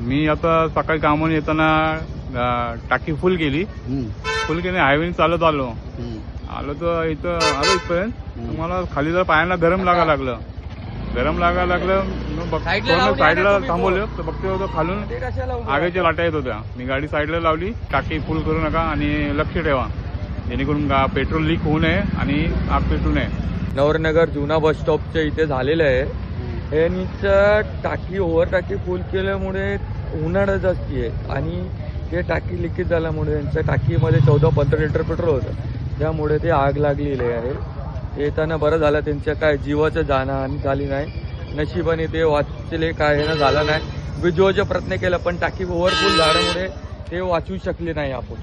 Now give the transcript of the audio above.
मी आता सकाळी कामावर येताना टाकी फुल केली. हायवे चालत आलो तर इथं आलो इथपर्यंत. मला खाली जर पायांना गरम लागायला लागलं. मग साईडला थांबवलं तर बघतो खालून आगीच्या लाटा येत होत्या. मी गाडी साईडला लावली. टाकी फुल करू नका आणि लक्ष ठेवा जेणेकरून पेट्रोल लीक होऊ नये आणि आग पेटू नये. नवरनगर जुना बस स्टॉपच्या इथे झालेलं आहे. यांचं टाकी ओव्हर टाकी फुल केल्यामुळे उन्हाळा जास्ती आहे आणि ते टाकी लिकेज झाल्यामुळे त्यांच्या टाकीमध्ये 14-15 लिटर पेट्रोल होतं. त्यामुळे ते आग लागलेली आहे. येताना बरं झालं त्यांच्या काय जीवाचं जाणहानी झाली नाही. नशिबाने ते वाचले काय हे झालं नाही. विजवाचा प्रयत्न केला पण टाकी ओव्हरफुल झाल्यामुळे ते वाचवू शकले नाही आपण.